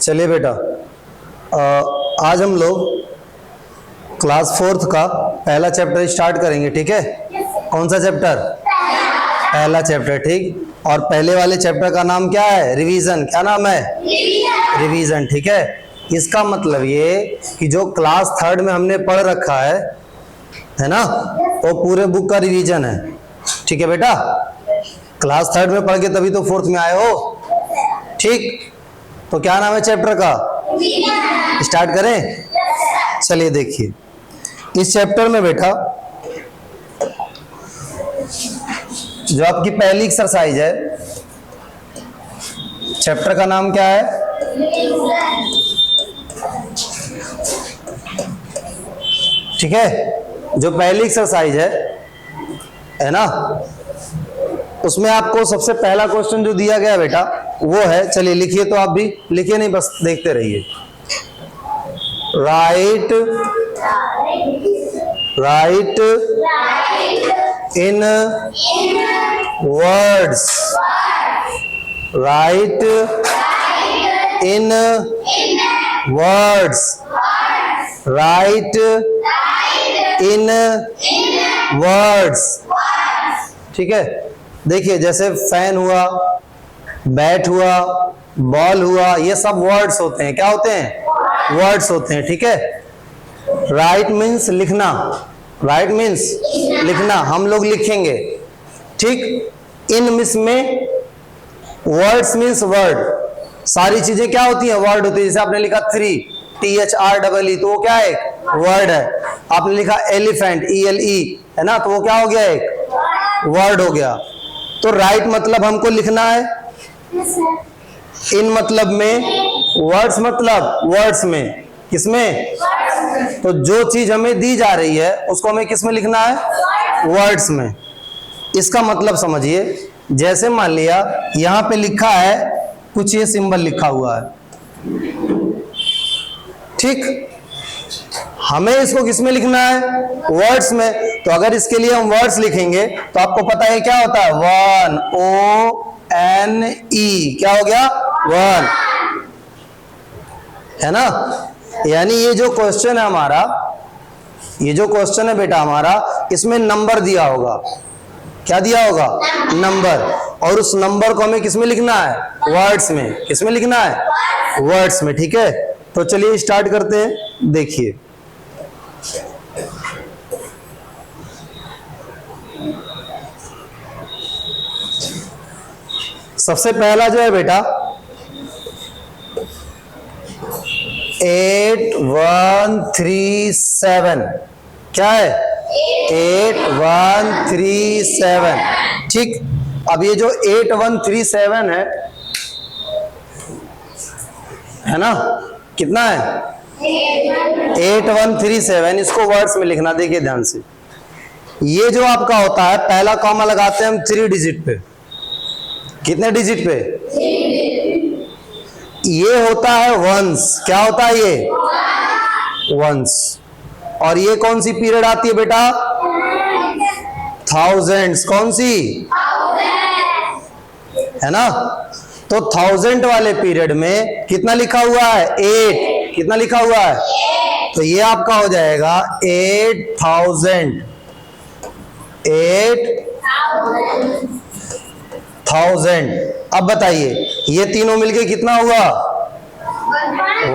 चलिए बेटा, आज हम लोग क्लास 4th का पहला चैप्टर स्टार्ट करेंगे। ठीक है? कौन सा चैप्टर? पहला चैप्टर। ठीक। और पहले वाले चैप्टर का नाम क्या है? रिवीजन। क्या नाम है? रिवीजन। ठीक है? इसका मतलब ये कि जो क्लास 3rd में हमने पढ़ रखा है ना, वो पूरे बुक का रिवीजन है। ठीक है बेटा? क्लास 3rd में पढ़ के तभी तो 4th में आए हो। ठीक। तो क्या नाम है चैप्टर का? स्टार्ट करें? चलिए देखिए, इस चैप्टर में बेटा जो आपकी पहली एक्सरसाइज है, चैप्टर का नाम क्या है? ठीक है? जो पहली एक्सरसाइज है ना, उसमें आपको सबसे पहला क्वेश्चन जो दिया गया बेटा वो है, चलिए लिखिए, तो आप भी लिखिए नहीं, बस देखते रहिए। राइट इन वर्ड्स, राइट इन वर्ड्स, राइट इन वर्ड्स। ठीक है? देखिए, जैसे फैन हुआ, बैट हुआ, बॉल हुआ, ये सब वर्ड्स होते हैं। क्या होते हैं? वर्ड्स होते हैं। ठीक है? राइट मीन्स लिखना, राइट मीन्स लिखना, हम लोग लिखेंगे। ठीक। इन मिस में वर्ड्स मीन्स वर्ड, सारी चीजें क्या होती हैं? वर्ड होती है। जैसे आपने लिखा 3 THREE, तो वो क्या है? वर्ड है। आपने लिखा एलिफेंट ELE, है ना, तो वो क्या हो गया? एक वर्ड हो गया। तो राइट मतलब हमको लिखना है, इन मतलब में, वर्ड्स मतलब वर्ड्स में, किसमें? तो जो चीज हमें दी जा रही है उसको हमें किसमें लिखना है? वर्ड्स में। इसका मतलब समझिए, जैसे मान लिया यहां पे लिखा है कुछ, ये सिंबल लिखा हुआ है। ठीक। हमें इसको किसमें लिखना है? वर्ड्स में। तो अगर इसके लिए हम वर्ड्स लिखेंगे तो आपको पता है क्या होता है? 1 ONE, क्या हो गया? 1, है ना। यानी ये जो क्वेश्चन है हमारा, ये जो क्वेश्चन है बेटा हमारा, इसमें नंबर दिया होगा। क्या दिया होगा? नंबर। और उस नंबर को हमें किसमें लिखना है? वर्ड्स में। किसमें लिखना है? वर्ड्स में। ठीक है? तो चलिए स्टार्ट करते हैं। देखिए, सबसे पहला जो है बेटा 8137, क्या है? 8137। ठीक। अब ये जो 8137 है ना, कितना है? 8137। इसको वर्ड्स में लिखना। देखिए ध्यान से, ये जो आपका होता है, पहला कॉमा लगाते हैं हम 3 डिजिट पे। कितने डिजिट पे? ये होता है वंस। क्या होता है ये? वंस। और ये कौन सी पीरियड आती है बेटा? थाउजेंड्स। कौन सी? है ना। तो 1000 वाले पीरियड में कितना लिखा हुआ है? 8। कितना लिखा हुआ है? तो ये आपका हो जाएगा 8000। 8000। अब बताइए, ये तीनों मिलके कितना हुआ?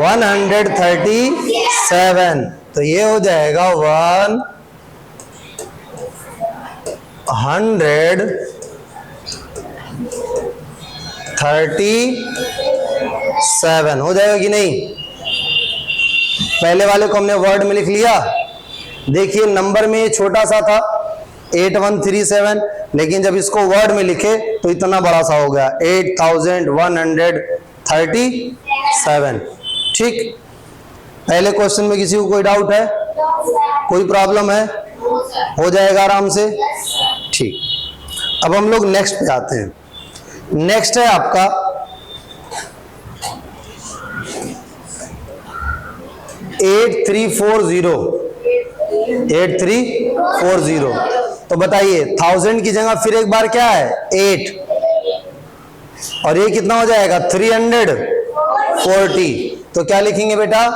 137। तो ये हो जाएगा 137 हो जाएगा कि नहीं? पहले वाले को हमने वर्ड में लिख लिया। देखिए, नंबर में ये छोटा सा था 8137, लेकिन जब इसको वर्ड में लिखे तो इतना बड़ा सा हो गया 8137। ठीक। पहले क्वेश्चन में किसी को कोई डाउट है? कोई प्रॉब्लम है? हो जाएगा आराम से। ठीक। अब हम लोग नेक्स्ट पे आते हैं। नेक्स्ट है आपका 8340। 8340। तो बताइए, 1000 की जगह फिर एक बार क्या है? 8। और ये कितना हो जाएगा? 300। 40। तो क्या लिखेंगे बेटा?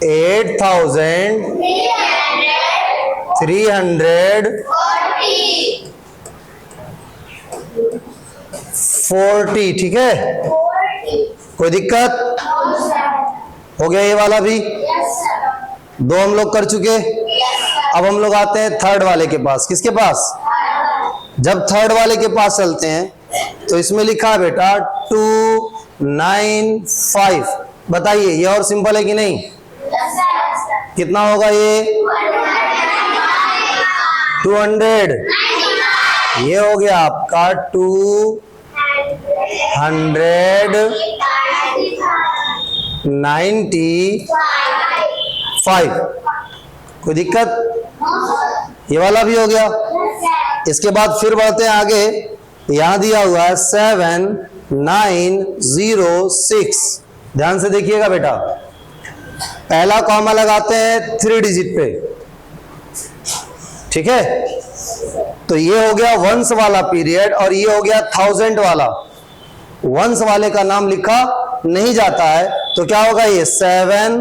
8340। ठीक है, कोई दिक्कत? हो गया ये वाला भी? दो हम लोग कर चुके। अब हम लोग आते हैं थर्ड वाले के पास। किसके पास? जब थर्ड वाले के पास चलते हैं तो इसमें लिखा है बेटा 295। बताइए ये और सिंपल है कि नहीं? कितना होगा ये? 200। ये हो गया आपका 295। कोई दिक्कत? ये वाला भी हो गया। इसके बाद फिर बढ़ते हैं आगे। यहां दिया हुआ है 7906। ध्यान से देखिएगा बेटा, पहला कॉमा लगाते हैं 3 डिजिट पे। ठीक है, तो ये हो गया वंस वाला पीरियड और ये हो गया 1000 वाला। वंस वाले का नाम लिखा नहीं जाता है तो क्या होगा? ये 7।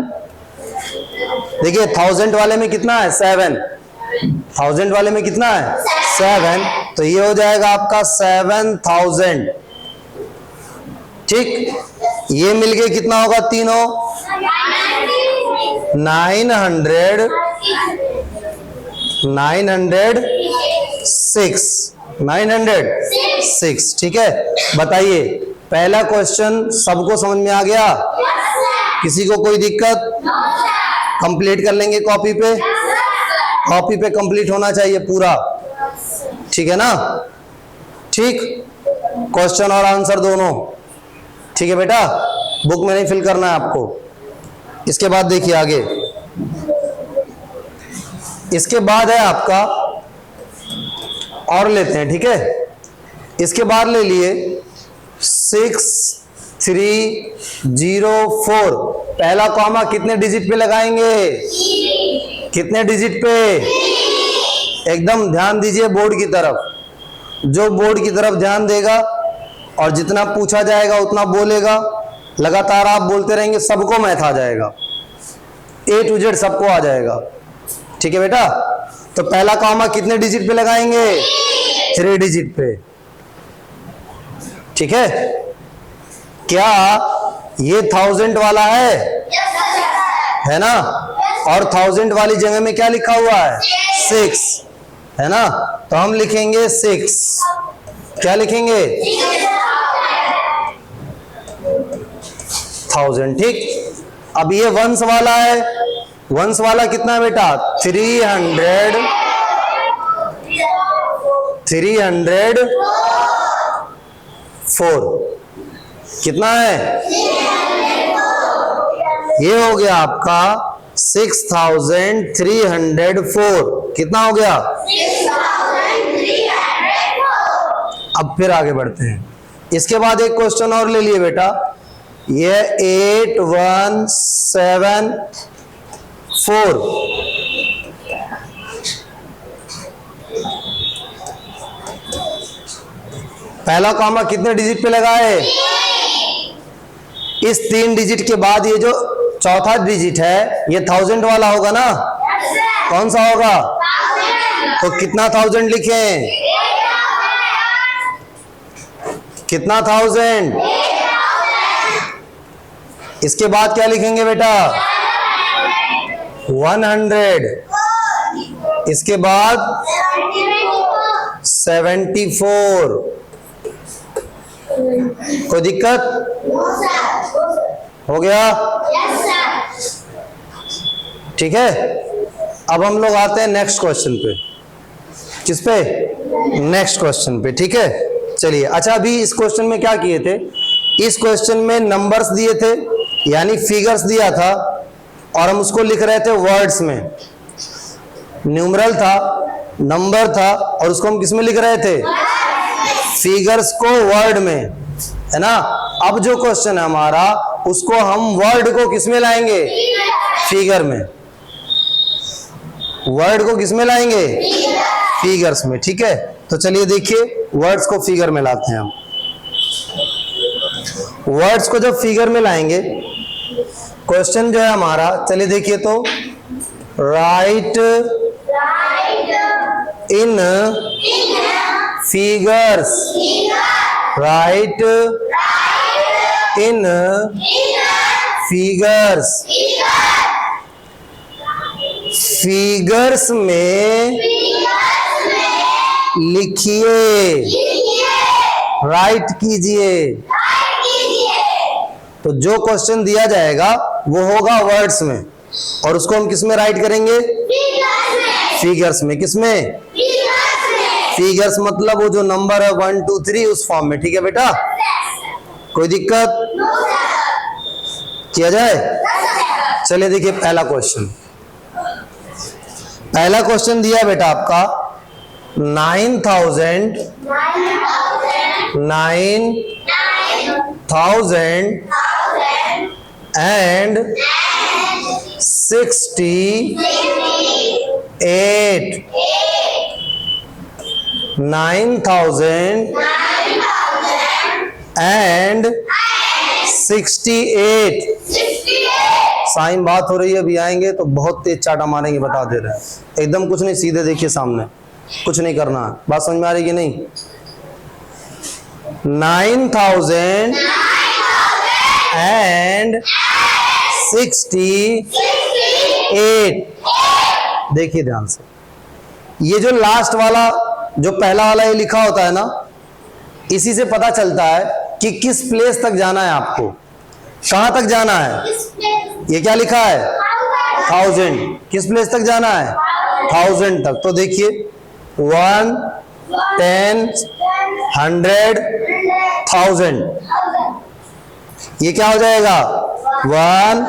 देखिए 1000 वाले में कितना है? 7। 1000 वाले में कितना है? 7। तो ये हो जाएगा आपका 7000। ठीक, ये मिलके कितना होगा? तीनों 906। ठीक है, बताइए पहला क्वेश्चन सबको समझ में आ गया? किसी को कोई दिक्कत? कंप्लीट कर लेंगे कॉपी पे? कॉपी पे कंप्लीट होना चाहिए पूरा, ठीक है ना? ठीक, क्वेश्चन और आंसर दोनों। ठीक है बेटा, बुक में नहीं फिल करना है आपको। इसके बाद देखिए आगे, इसके बाद है आपका और लेते हैं। ठीक है, इसके बाद ले लिए 6304। पहला कॉमा कितने डिजिट पे लगाएंगे? कितने डिजिट पे? एकदम ध्यान दीजिए बोर्ड की तरफ। जो बोर्ड की तरफ ध्यान देगा और जितना पूछा जाएगा उतना बोलेगा, लगातार आप बोलते रहेंगे, सबको मैथ आ जाएगा, A to Z सबको आ जाएगा। ठीक है बेटा, तो पहला कॉमा कितने डिजिट पे लगाएंगे? 3 डिजिट पे। ठीक है, क्या ये 1000 वाला है ना? और 1000 वाली जगह में क्या लिखा हुआ है? 6 है ना? तो हम लिखेंगे 6। क्या लिखेंगे? 1000। ठीक, अब ये वंस वाला है। वंस वाला कितना है बेटा? 304। कितना है? ये हो गया आपका 6304। कितना हो गया? 6304। अब फिर आगे बढ़ते हैं। इसके बाद एक क्वेश्चन और ले लिए बेटा, ये 8174। पहला कॉमा कितने डिजिट पे लगा है? इस 3 डिजिट के बाद ये जो चौथा डिजिट है ये 1000 वाला होगा ना? कौन सा होगा? तो कितना 1000 लिखें? कितना 1000? इसके बाद क्या लिखेंगे बेटा? 100। इसके बाद 74। कोई दिक्कत? हो गया? ठीक है, अब हम लोग आते हैं नेक्स्ट क्वेश्चन पे। किस पे? नेक्स्ट क्वेश्चन पे। ठीक है, चलिए। अच्छा, अभी इस क्वेश्चन में क्या किए थे? इस क्वेश्चन में नंबर्स दिए थे, यानी फिगर्स दिया था, और हम उसको लिख रहे थे वर्ड्स में। न्यूमरल था, नंबर था, और उसको हम किस में लिख रहे थे? फिगर्स को वर्ड में, है ना? अब जो क्वेश्चन है हमारा, उसको हम वर्ड को किस में लाएंगे? फिगर में। वर्ड को किस में लाएंगे? फिगर्स में। ठीक है, तो चलिए देखिए वर्ड्स को फिगर में लाते हैं हम। वर्ड्स को जब फिगर में लाएंगे, क्वेश्चन जो है हमारा, चलिए देखिए तो, राइट इन फिगर्स, राइट इन फिगर्स, फिगर्स में लिखिए, राइट कीजिए। तो जो क्वेश्चन दिया जाएगा वो होगा वर्ड्स में, और उसको हम किस में राइट करेंगे? फिगर्स में। किस में? फिगर्स मतलब वो जो नंबर है 1 2 3 उस फॉर्म में। ठीक है बेटा, कोई दिक्कत? किया जाए? चलिए देखिए पहला क्वेश्चन। पहला क्वेश्चन दिया बेटा आपका 9,000 and 68 9,000 and 68। साइन बात हो रही है, अभी आएंगे तो बहुत तेज चाटा मारेंगे, बता दे रहे हैं। एकदम कुछ नहीं, सीधे देखिए सामने, कुछ नहीं करना है। बात समझ में आ रही कि नहीं? 9,000 and 68। देखिए ध्यान से, ये जो लास्ट वाला, जो पहला वाला ये लिखा होता है ना, इसी से पता चलता है कि किस प्लेस तक जाना है आपको, कहां तक जाना है। ये क्या लिखा है? 1000। किस प्लेस तक जाना है? 1000 तक। तो देखिए 1 10 100 1000, ये क्या हो जाएगा? 1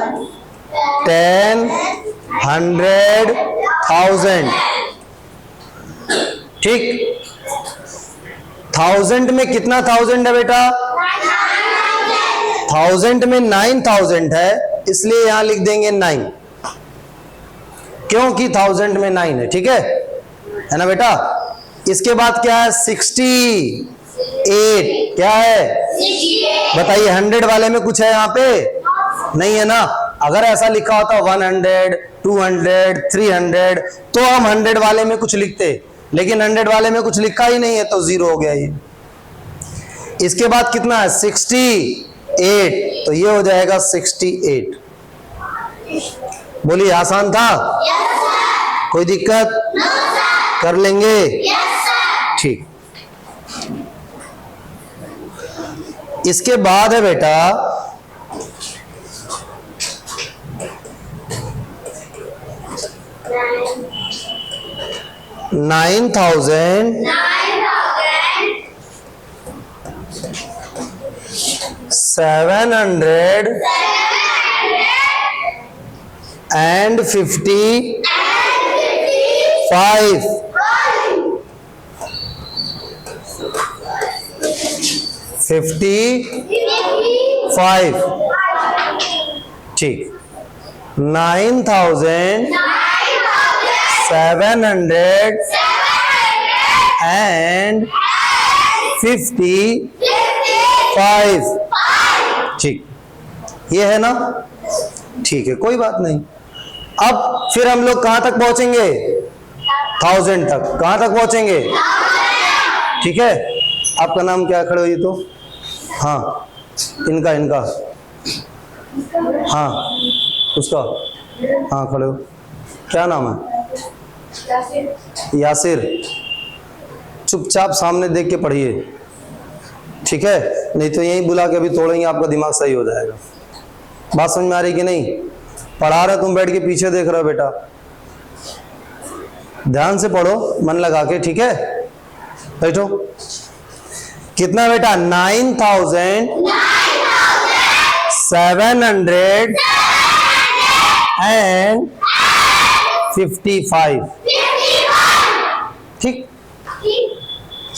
10 100 1000। ठीक, 1000 में कितना 1000 है बेटा? 1000 में 9000 है, इसलिए यहां लिख देंगे 9, क्योंकि 1000 में 9 है। ठीक है ना बेटा? इसके बाद क्या है? 68। क्या है बताइए? 100 वाले में कुछ है यहाँ पे? नहीं है ना। अगर ऐसा लिखा होता 100 200 300 तो हम 100 वाले में कुछ लिखते, लेकिन 100 वाले में कुछ लिखा ही नहीं है, तो 0 हो गया ये। इसके बाद कितना है? 68, तो ये हो जाएगा 68। बोलिए, आसान था? कोई दिक्कत? कर लेंगे? ठीक। इसके बाद है बेटा 9,000 700 and 55। 55। ठीक। 9,700 and 55। ठीक, ये है ना? ठीक है, कोई बात नहीं। अब फिर हम लोग कहां तक पहुंचेंगे? 1000 तक। कहां तक पहुंचेंगे? ठीक है। आपका नाम क्या? खड़े हो ये तो। हाँ, इनका हाँ, उसका हाँ, खड़े हो। क्या नाम है? यासिर। चुपचाप सामने देख के पढ़िए, ठीक है? नहीं तो यहीं बुला के अभी तोड़ेंगे, आपका दिमाग सही हो जाएगा। बात समझ में आ रही कि नहीं? पढ़ा रहे तुम बैठ के पीछे देख रहे हो बेटा। ध्यान से पढ़ो, मन लगा के, ठीक है? बैठो। कितना बेटा? 9,700 and 55। ठीक।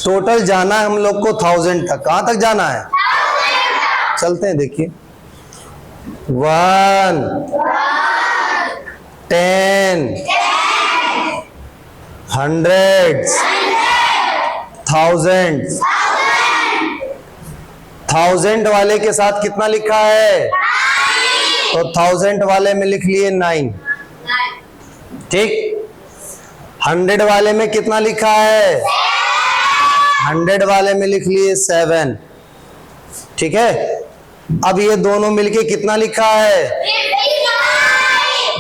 टोटल जाना है हम लोग को 1000 तक। कहां तक जाना है? चलते हैं, देखिए। 1 10 100 थाउजेंड। थाउजेंड वाले के साथ कितना लिखा है? तो थाउजेंड वाले में लिख लिए 9। ठीक। 100 वाले में कितना लिखा है? 100 वाले में लिख लिए 7। ठीक है। अब ये दोनों मिलके कितना लिखा है?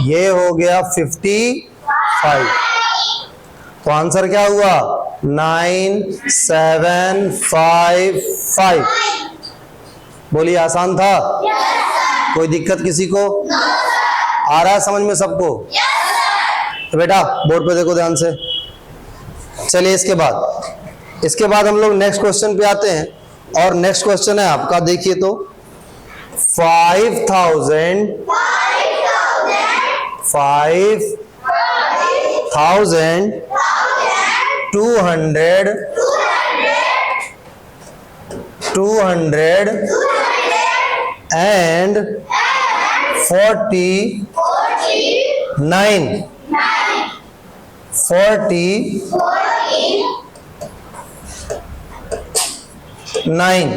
ये हो गया 55। तो आंसर क्या हुआ? 9755। बोलिए, आसान था? कोई दिक्कत किसी को? आ रहा है समझ में सबको? तो बेटा बोर्ड पे देखो ध्यान से। चलिए इसके बाद हम लोग नेक्स्ट क्वेश्चन पे आते हैं। और नेक्स्ट क्वेश्चन है आपका, देखिए तो 5,249।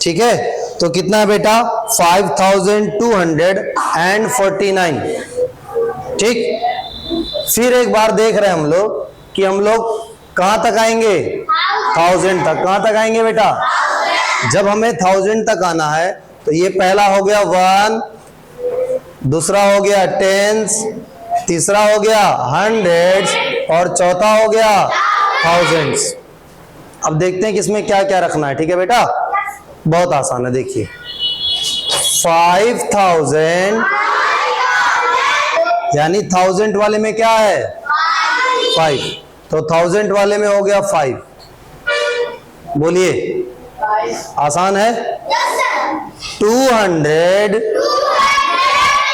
ठीक है। तो कितना है बेटा? 5,249। ठीक। फिर एक बार देख रहे हैं हम लोग कि हम लोग कहां तक आएंगे? 1000 तक। कहां तक आएंगे बेटा? जब हमें 1000 तक आना है तो ये पहला हो गया 1, दूसरा हो गया 10s, तीसरा हो गया 100s और चौथा हो गया 1000s। अब देखते हैं कि इसमें क्या क्या रखना है। ठीक है बेटा, बहुत आसान है। देखिए 5000 यानी 1000 वाले में क्या है? 5। तो 1000 वाले में हो गया 5। बोलिए, आसान है? 200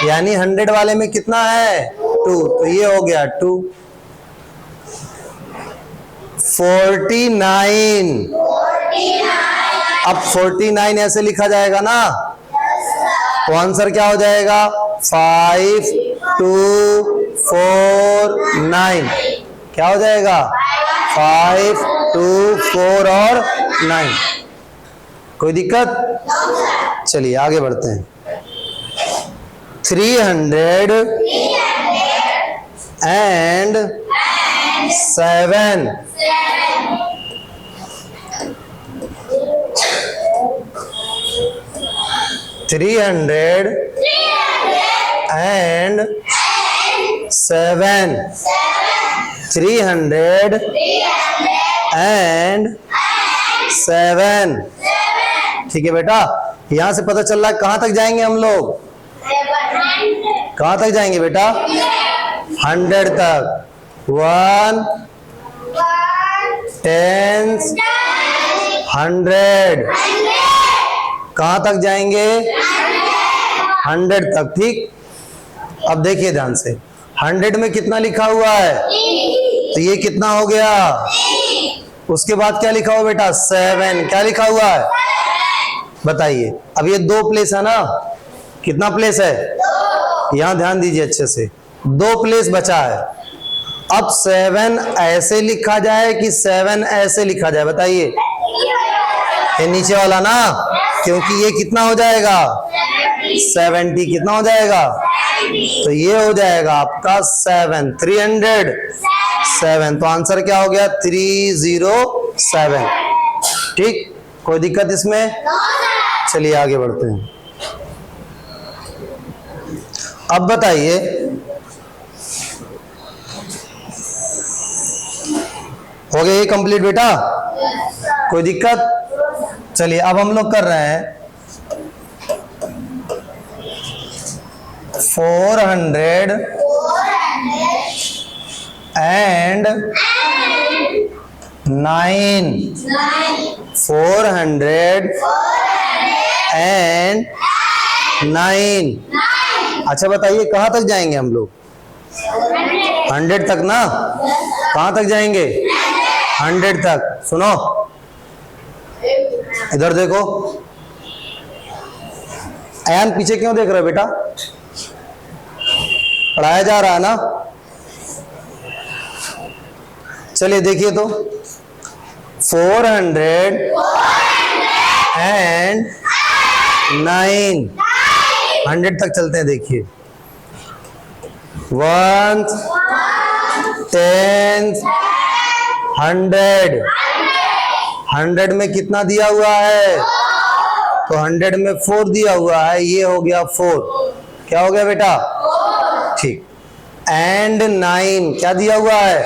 यानी 100 वाले में कितना है? 2। तो ये हो गया 2। 49। अब 49 ऐसे लिखा जाएगा ना, तो आंसर क्या हो जाएगा? 5249। क्या हो जाएगा? 5, 2, 4 और 9। कोई दिक्कत? चलिए आगे बढ़ते हैं। 300 and 7। 300 and 7। 300 and 7। ठीक है बेटा, यहां से पता चल रहा है कहां तक जाएंगे हम लोग? कहां तक जाएंगे बेटा? 100 तक। 1, 10, 100। कहां तक जाएंगे? 100 तक। ठीक। अब देखिए ध्यान से, 100 में कितना लिखा हुआ है? तो ये कितना हो गया? उसके बाद क्या लिखा हुआ बेटा? 7। क्या लिखा हुआ है? बताइए। अब ये 2 प्लेस है ना, कितना प्लेस है? यहां ध्यान दीजिए अच्छे से, 2 प्लेस बचा है। अब 7 ऐसे लिखा जाए कि 7 ऐसे लिखा जाए? बताइए। ये नीचे वाला ना, क्योंकि ये कितना हो जाएगा? 70। कितना हो जाएगा? तो ये हो जाएगा आपका 7। 307। तो आंसर क्या हो गया? 307। ठीक। कोई दिक्कत इसमें? चलिए आगे बढ़ते हैं। अब बताइए, हो गया ये कंप्लीट बेटा? कोई दिक्कत? चलिए अब हम लोग कर रहे हैं 400 and 9। 400 and 9। अच्छा बताइए कहां तक जाएंगे हम लोग? 100 तक ना। कहां तक जाएंगे? 100 तक। सुनो इधर देखो। अयान पीछे क्यों देख रहे हो बेटा? पढ़ाया जा रहा है ना। चलिए देखिए तो 409। 100 तक चलते हैं, देखिए 1 10 100। 100 में कितना दिया हुआ है? तो 100 में 4 दिया हुआ है, ये हो गया 4। क्या हो गया बेटा? ठीक। एंड 9 क्या दिया हुआ है?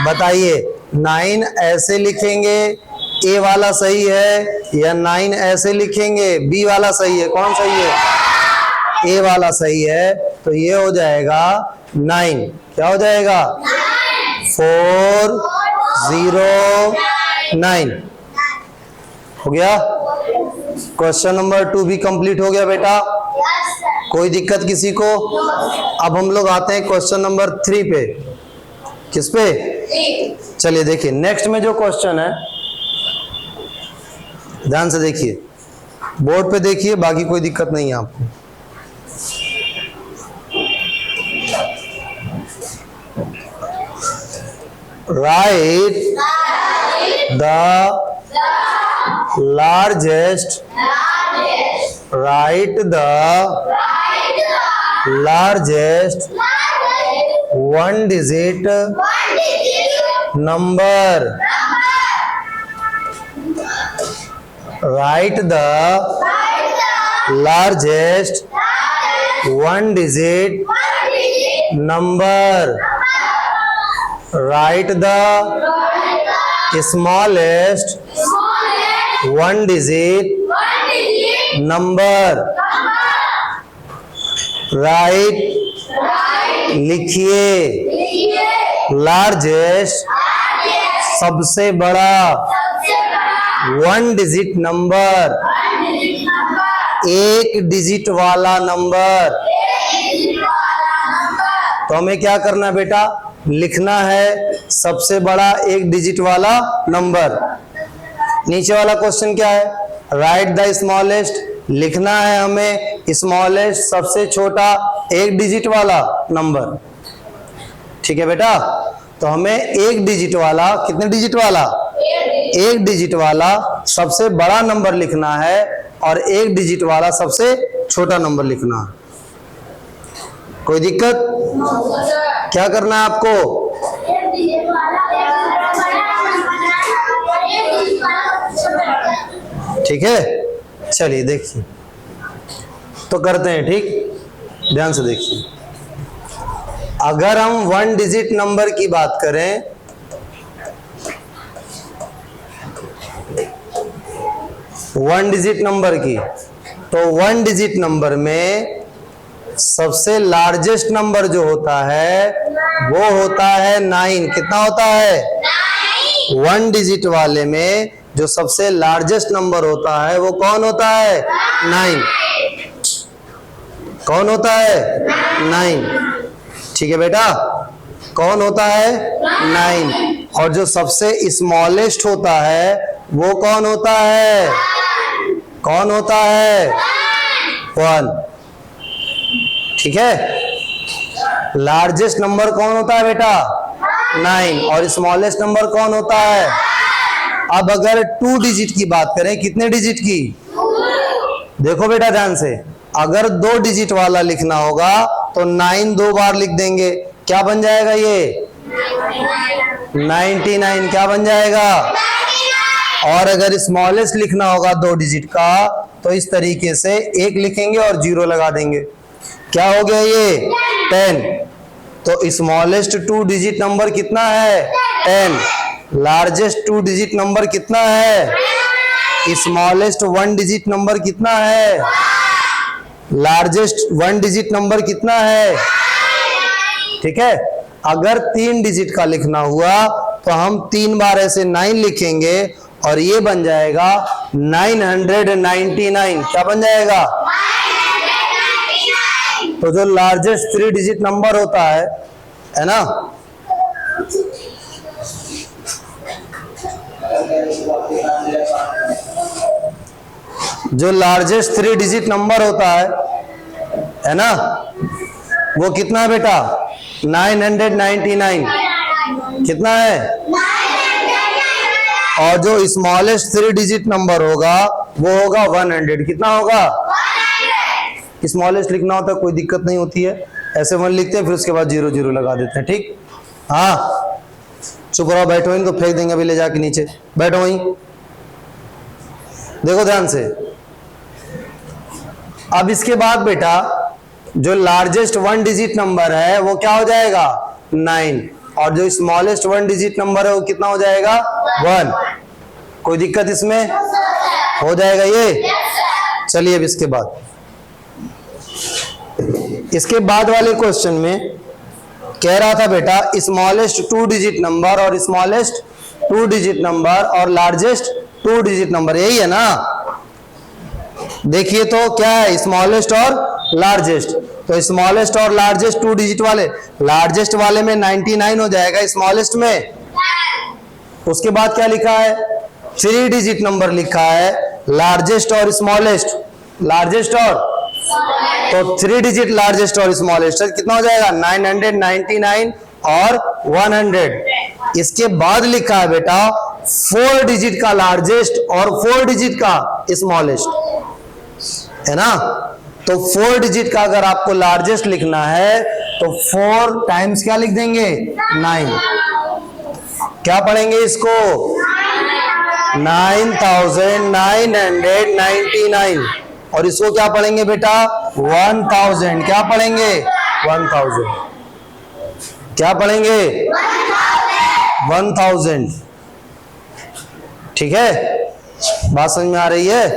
बताइए 9 ऐसे लिखेंगे, ए वाला सही है, या 9 ऐसे लिखेंगे, बी वाला सही है? कौन सही है? ए वाला सही है। तो ये हो जाएगा 9। क्या हो जाएगा? 409 हो गया। क्वेश्चन नंबर 2 भी कंप्लीट हो गया बेटा। कोई दिक्कत किसी को? अब हम लोग आते हैं क्वेश्चन नंबर 3 पे। किस पे? चलिए देखिए, नेक्स्ट में जो क्वेश्चन है, ध्यान से देखिए, बोर्ड पे देखिए, बाकी कोई दिक्कत नहीं है आपको। Write the largest one digit number. Write the largest one digit number. Write the smallest one digit number. Write लिखिए, लार्जेस्ट सबसे बड़ा, 1 डिजिट नंबर, एक डिजिट वाला नंबर। तो हमें क्या करना है बेटा? लिखना है सबसे बड़ा एक डिजिट वाला नंबर। नीचे वाला क्वेश्चन क्या है? Right the smallest. लिखना है हमें स्मॉलेस्ट सबसे छोटा एक डिजिट वाला नंबर। ठीक है बेटा? तो हमें एक डिजिट वाला, कितने डिजिट वाला? एक डिजिट वाला सबसे बड़ा नंबर लिखना है और एक डिजिट वाला सबसे छोटा नंबर लिखना है। कोई दिक्कत? क्या करना है आपको? ठीक है, चलिए देखिए, तो करते हैं। ठीक, ध्यान से देखिए। अगर हम 1 डिजिट नंबर की बात करें, वन डिजिट नंबर की, तो 1 डिजिट नंबर में सबसे लार्जेस्ट नंबर जो होता है वो होता है 9। कितना होता है? 1 डिजिट वाले में जो सबसे लार्जेस्ट नंबर होता है वो कौन होता है? 9। कौन होता है? 9। ठीक है बेटा, कौन होता है? 9। और जो सबसे स्मॉलेस्ट होता है वो कौन होता है? कौन होता है? 1। ठीक है, लार्जेस्ट नंबर कौन होता है बेटा? 9। और स्मॉलेस्ट नंबर कौन होता है? अब अगर 2 डिजिट की बात करें, कितने डिजिट की? देखो बेटा ध्यान से, अगर 2 डिजिट वाला लिखना होगा तो 9 2 बार लिख देंगे, क्या बन जाएगा? ये 99। क्या बन जाएगा? और अगर स्मॉलेस्ट लिखना होगा 2 डिजिट का तो इस तरीके से 1 लिखेंगे और 0 लगा देंगे। क्या हो गया? ये 10। तो स्मॉलेस्ट 2 डिजिट नंबर कितना है? 10। लार्जेस्ट 2 डिजिट नंबर कितना है? स्मॉलेस्ट 1 डिजिट नंबर कितना है? लार्जेस्ट 1 डिजिट नंबर कितना है? ठीक है, अगर 3 डिजिट का लिखना हुआ तो हम 3 बार ऐसे 9 लिखेंगे और ये बन जाएगा 999। क्या बन जाएगा? तो जो लार्जेस्ट 3 डिजिट नंबर होता है ना, जो लार्जेस्ट 3 डिजिट नंबर होता है ना, वो कितना है बेटा? 999। कितना है? और जो स्मॉलेस्ट 3 डिजिट नंबर होगा वो होगा 100। कितना होगा? 100। स्मॉलेस्ट लिखना होता है कोई दिक्कत नहीं होती है, ऐसे 1 लिखते हैं फिर उसके बाद 0 0 लगा देते हैं। ठीक, हाँ चुप रहो, बैठो, इनको फेंक देंगे अभी ले जाके नीचे, बैठो वहीं, देखो ध्यान से। अब इसके बाद बेटा जो लार्जेस्ट 1 डिजिट नंबर है वो क्या हो जाएगा? 9, और जो स्मॉलेस्ट 1 डिजिट नंबर है वो कितना हो जाएगा? 1। कोई दिक्कत इसमें? हो जाएगा ये? चलिए अब इसके बाद वाले क्वेश्चन में कह रहा था बेटा स्मॉलेस्ट 2 डिजिट नंबर और स्मॉलेस्ट 2 डिजिट नंबर और लार्जेस्ट 2 डिजिट नंबर, यही है ना? देखिए तो क्या है स्मॉलेस्ट और लार्जेस्ट, तो स्मॉलेस्ट और लार्जेस्ट 2 डिजिट वाले, लार्जेस्ट वाले में 99 हो जाएगा, स्मॉलेस्ट में। उसके बाद क्या लिखा है? 3 डिजिट नंबर लिखा है, लार्जेस्ट और स्मॉलेस्ट, लार्जेस्ट और, तो 3 डिजिट लार्जेस्ट और स्मॉलेस्ट कितना हो जाएगा? 999 और 100। इसके बाद लिखा है बेटा 4 डिजिट का लार्जेस्ट और 4 डिजिट का स्मॉलेस्ट, है ना? तो 4 डिजिट का अगर आपको लार्जेस्ट लिखना है तो 4 टाइम्स क्या लिख देंगे? 9। क्या पढ़ेंगे इसको? 9999, और इसको क्या पढ़ेंगे बेटा? 1000। क्या पढ़ेंगे? 1000। क्या पढ़ेंगे? 1000। ठीक है, बात समझ में आ रही है?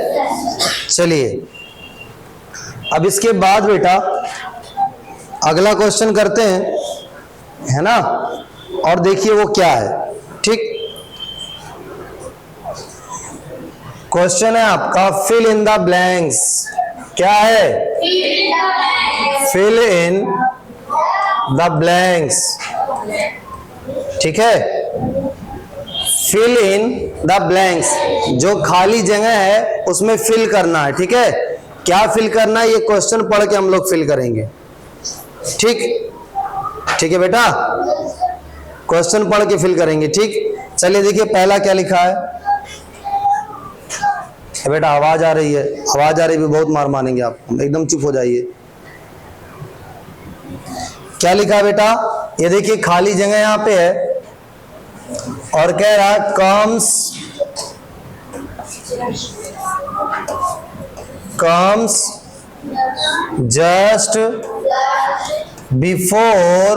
चलिए अब इसके बाद बेटा अगला क्वेश्चन करते हैं, है ना? और देखिए वो क्या है। ठीक, क्वेश्चन है आपका फिल इन द ब्लैंक्स। क्या है? Fill in the blanks. ठीक है, फिल इन द ब्लैंक्स, जो खाली जगह है उसमें फिल करना है। ठीक है, क्या फिल करना है ये क्वेश्चन पढ़ के हम लोग फिल करेंगे। ठीक, ठीक है बेटा, क्वेश्चन पढ़ के फिल करेंगे। ठीक, चलिए देखिए पहला क्या लिखा है बेटा। आवाज आ रही है, आवाज आ रही है, बहुत मार मानेंगे आप, एकदम चुप हो जाइए। क्या लिखा है बेटा? ये देखिए खाली जगह यहां पे है और कह रहा है comes just before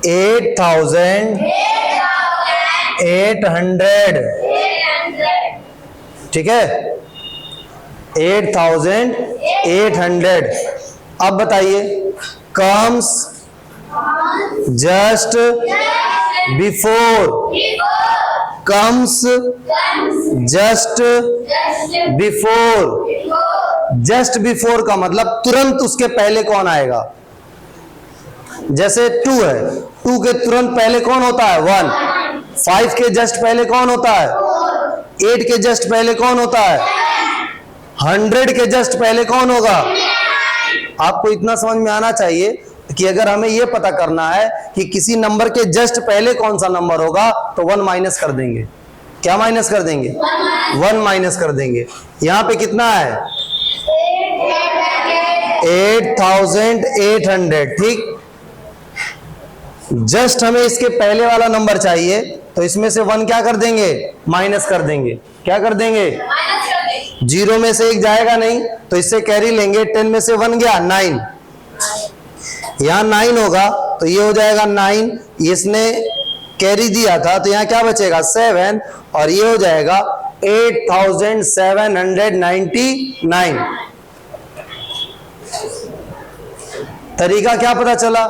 8,800। ठीक है, 8,800। अब बताइए comes just before, comes just before, just before का मतलब तुरंत उसके पहले कौन आएगा? जैसे 2 है, 2 के तुरंत पहले कौन होता है? 1। 5 के जस्ट पहले कौन होता है? 8 के जस्ट पहले कौन होता है? 100 के जस्ट पहले कौन होगा? आपको इतना समझ में आना चाहिए कि अगर हमें यह पता करना है कि किसी नंबर के जस्ट पहले कौन सा नंबर होगा तो 1 माइनस कर देंगे। क्या माइनस कर देंगे? 1 माइनस कर देंगे। यहां पे कितना है? 8,800। ठीक, जस्ट हमें इसके पहले वाला नंबर चाहिए तो इसमें से 1 क्या कर देंगे? माइनस कर देंगे। क्या कर देंगे? 0 में से 1 जाएगा नहीं तो इससे कैरी लेंगे। 10 में से 1 गया 9, यहां 9 होगा तो ये हो जाएगा 9, इसने कैरी दिया था तो यहां क्या बचेगा? 7, और ये हो जाएगा 8,799। तरीका क्या पता चला?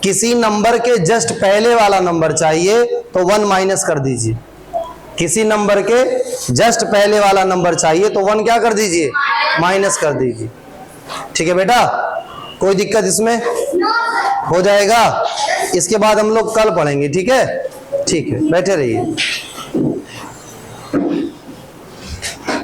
किसी नंबर के जस्ट पहले वाला नंबर चाहिए तो 1 माइनस कर दीजिए। किसी नंबर के जस्ट पहले वाला नंबर चाहिए तो 1 क्या कर दीजिए? माइनस कर दीजिए। ठीक है बेटा, कोई दिक्कत इसमें? हो जाएगा। इसके बाद हम लोग कल पढ़ेंगे। ठीक है, ठीक है, बैठे रहिए।